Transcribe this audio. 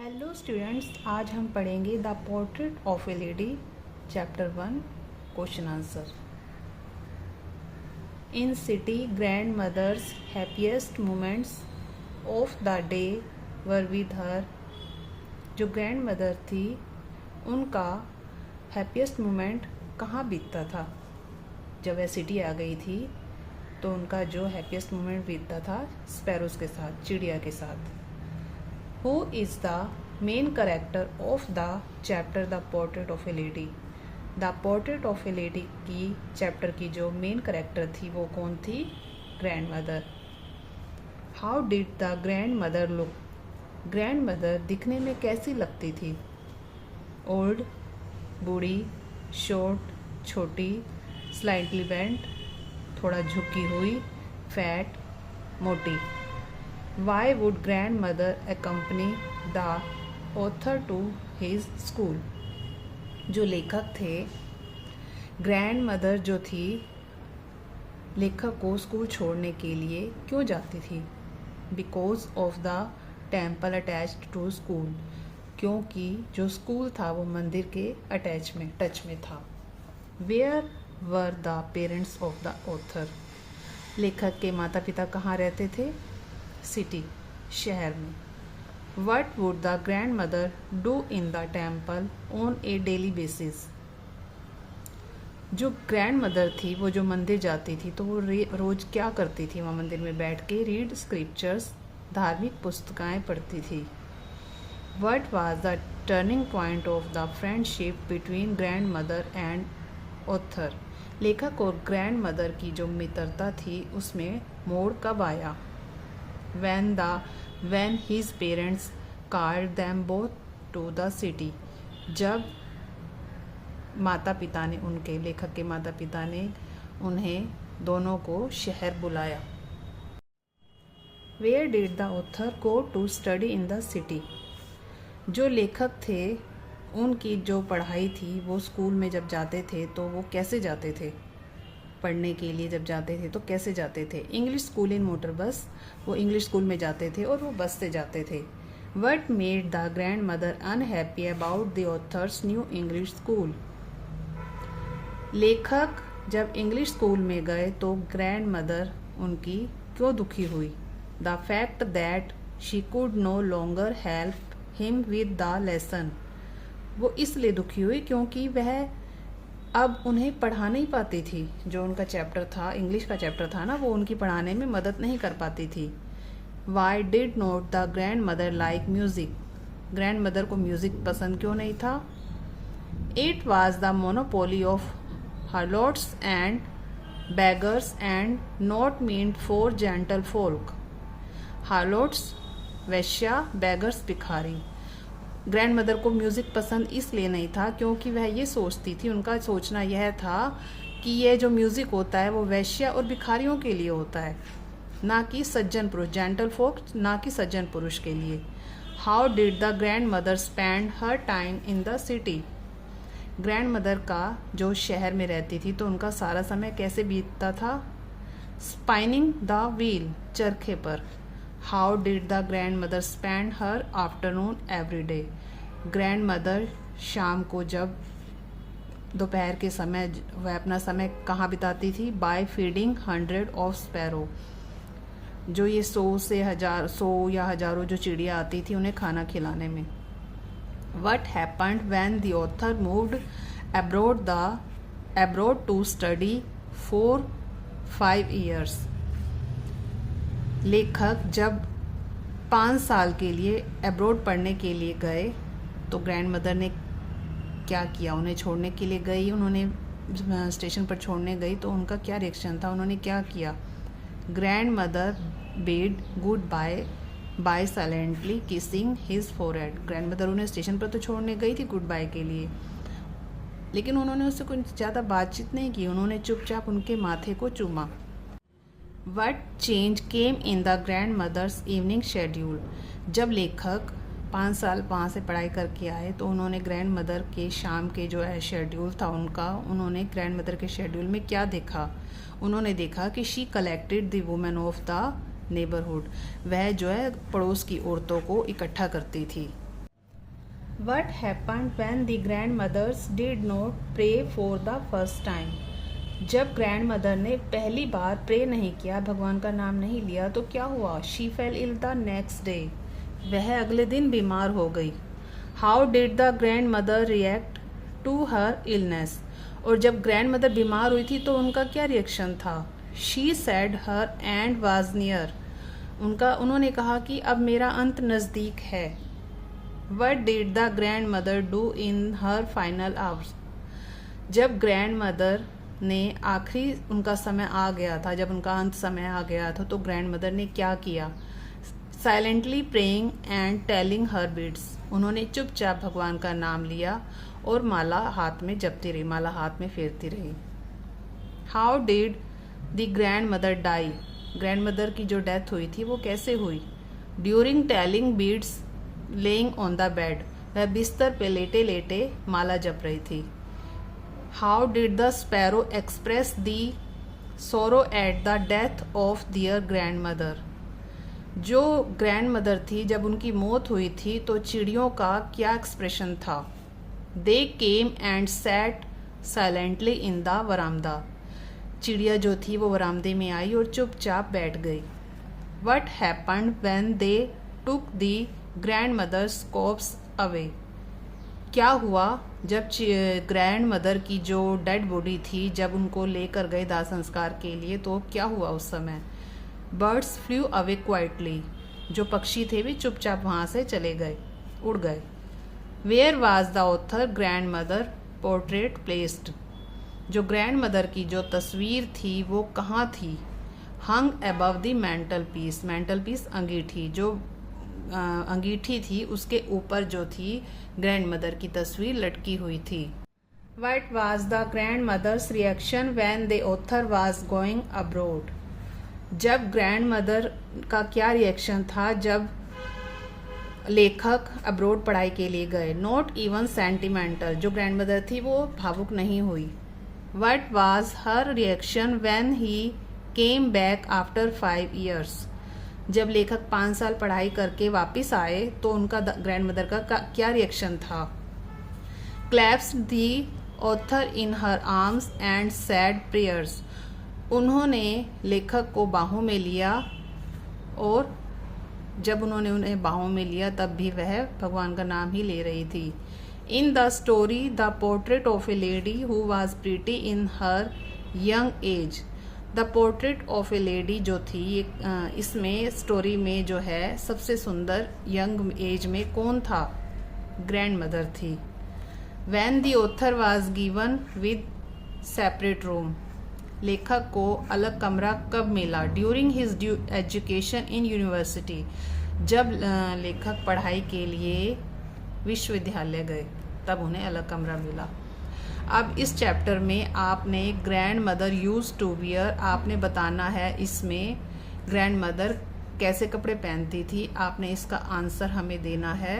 Hello students, आज हम पढ़ेंगे the portrait of a lady chapter 1 question answer. In city grand mothers happiest moments of the day were with her. जो grand mother थी उनका happiest moment कहाँ बीतता था? जब वह सिटी आ गई थी तो उनका जो हैप्पीएस्ट मोमेंट बीतता था स्पैरोज के साथ, चिड़िया के साथ। Who is the main character of the chapter The Portrait of a Lady? The Portrait of a Lady की चैप्टर की जो मेन करेक्टर थी वो कौन थी? Grand mother. How did the grand mother look? Grand mother दिखने में कैसी लगती थी? ओल्ड, बूढ़ी, शॉर्ट, छोटी, स्लाइटली बेंट, थोड़ा झुकी हुई, फैट, मोटी। Why would grandmother accompany the author to his school? जो लेखक थे, ग्रैंड मदर जो थी लेखक को स्कूल छोड़ने के लिए क्यों जाती थी? Because of the temple attached to school, क्योंकि जो स्कूल था वो मंदिर के टच में था। Where were the parents of the author? लेखक के माता पिता कहाँ रहते थे? सिटी, शहर में। What would the grand mother do in the temple on A daily basis? जो ग्रैंड मदर थी वो जो मंदिर जाती थी तो वो रोज क्या करती थी? वहाँ मंदिर में बैठ के रीड स्क्रिप्चर्स, धार्मिक पुस्तकें पढ़ती थी। What was the turning point of the friendship between grand mother and author? लेखक और ग्रैंड मदर की जो मित्रता थी उसमें मोड़ कब आया? when his parents called them both to the city, जब माता पिता ने लेखक के माता पिता ने उन्हें दोनों को शहर बुलाया। Where did the author go to study in the city? जो लेखक थे उनकी जो पढ़ाई थी वो स्कूल में जब जाते थे तो वो कैसे जाते थे? पढ़ने के लिए जब जाते थे तो कैसे जाते थे? इंग्लिश स्कूल इन मोटर बस, वो इंग्लिश स्कूल में जाते थे और वो बस से जाते थे। What made the grand mother unhappy about the author's new English school? लेखक जब इंग्लिश स्कूल में गए तो ग्रैंड मदर उनकी क्यों दुखी हुई? The fact that she could no longer help him with the lesson. वो इसलिए दुखी हुई क्योंकि वह अब उन्हें पढ़ा नहीं पाती थी। जो उनका चैप्टर था, इंग्लिश का चैप्टर था ना, वो उनकी पढ़ाने में मदद नहीं कर पाती थी। Why did not the grand mother like music? Grandmother को म्यूजिक पसंद क्यों नहीं था? It was the monopoly of harlots and beggars and not meant for gentle folk. Harlots वैश्या, बेगर्स भिखारी। ग्रैंड मदर को म्यूज़िक पसंद इसलिए नहीं था क्योंकि वह ये सोचती थी, उनका सोचना यह था कि यह जो म्यूज़िक होता है वो वैश्या और भिखारियों के लिए होता है, ना कि सज्जन पुरुष, जेंटल फोक, ना कि सज्जन पुरुष के लिए। How did the grand mother spend her time in the city? Grand mother का जो शहर में रहती थी तो उनका सारा समय कैसे बीतता था? स्पाइनिंग द व्हील, चरखे पर। How did the grand mother spend her afternoon every day? Grand mother शाम को जब दोपहर के समय वह अपना समय कहाँ बिताती थी? By feeding 100 of sparrows. जो ये 100 या हजारों जो चिड़िया आती थी उन्हें खाना खिलाने में। What happened when the author moved abroad to study for 5 years? लेखक जब 5 साल के लिए अब्रॉड पढ़ने के लिए गए तो ग्रैंड मदर ने क्या किया? उन्हें छोड़ने के लिए गई, उन्होंने स्टेशन पर छोड़ने गई तो उनका क्या रिएक्शन था? उन्होंने क्या किया? Grand mother bid good bye silently kissing his forehead. Grand mother उन्हें स्टेशन पर तो छोड़ने गई थी गुड बाय के लिए, लेकिन उन्होंने उससे कुछ ज़्यादा बातचीत नहीं की, उन्होंने चुपचाप उनके माथे को चूमा। What change came in the grand mothers evening schedule? जब लेखक 5 साल वहाँ से पढ़ाई करके आए तो उन्होंने ग्रैंड मदर के शाम के जो है शेड्यूल था उनका, उन्होंने ग्रैंड मदर के शेड्यूल में क्या देखा? उन्होंने देखा कि she collected the women of the neighbourhood, वह जो है पड़ोस की औरतों को इकट्ठा करती थी। What happened when the grandmothers did not pray for the first time? जब ग्रैंडमदर ने पहली बार प्रे नहीं किया, भगवान का नाम नहीं लिया, तो क्या हुआ? She fell ill the next day, वह अगले दिन बीमार हो गई। How did the grand mother react to her illness? और जब ग्रैंड मदर बीमार हुई थी तो उनका क्या रिएक्शन था? She said her and was near, उन्होंने कहा कि अब मेरा अंत नज़दीक है। What did the grand mother do in her final hours? जब ग्रैंड मदर ने आखिरी उनका समय आ गया था, जब उनका अंत समय आ गया था, तो ग्रैंड मदर ने क्या किया? Silently praying and telling her beads, उन्होंने चुपचाप भगवान का नाम लिया और माला हाथ में जपती रही, माला हाथ में फेरती रही। How did the grand mother die? Grandmother की जो डेथ हुई थी वो कैसे हुई? During telling beads lying on the bed, वह बिस्तर पे लेटे लेटे माला जप रही थी। How did the sparrow express the sorrow at the death of their grandmother? जो ग्रैंड मदर थी, जब उनकी मौत हुई थी तो चिड़ियों का क्या एक्सप्रेशन था? They came and sat silently in the verandah, चिड़िया जो थी वो वरामदे में आई और चुपचाप बैठ गई। What happened when they took the grand mothers corpse away? क्या हुआ जब ग्रैंड मदर की जो डेड बॉडी थी, जब उनको लेकर गए दाह संस्कार के लिए, तो क्या हुआ उस समय? बर्ड्स फ्लू अवे क्वाइटली, जो पक्षी थे वे चुपचाप वहाँ से चले गए, उड़ गए। Where was the author grandmother portrait placed? जो ग्रैंड मदर की जो तस्वीर थी वो कहाँ थी? Hung above the mantelpiece, mantelpiece अंगीठी, जो अंगीठी थी उसके ऊपर जो थी ग्रैंड मदर की तस्वीर लटकी हुई थी। What was the grand mothers reaction when the author was going abroad? जब ग्रैंड मदर का क्या रिएक्शन था जब लेखक अब्रोड पढ़ाई के लिए गए? नॉट इवन सेंटिमेंटल, जो ग्रैंड मदर थी वो भावुक नहीं हुई। What was her reaction when he came back after 5 years? जब लेखक 5 साल पढ़ाई करके वापस आए तो उनका ग्रैंड मदर का क्या रिएक्शन था? Clasped the author in her arms and said prayers, उन्होंने लेखक को बाहों में लिया और जब उन्होंने उन्हें बाहों में लिया तब भी वह भगवान का नाम ही ले रही थी। In the story the portrait of a lady who was pretty in her young age, the portrait of a lady जो थी, इसमें स्टोरी में जो है सबसे सुंदर यंग एज में कौन था? ग्रैंड मदर थी। When the author was given with separate room, लेखक को अलग कमरा कब मिला? During his education in university, जब लेखक पढ़ाई के लिए विश्वविद्यालय गए तब उन्हें अलग कमरा मिला। अब इस चैप्टर में आपने grand mother used to wear, आपने बताना है इसमें ग्रैंड मदर कैसे कपड़े पहनती थी, आपने इसका आंसर हमें देना है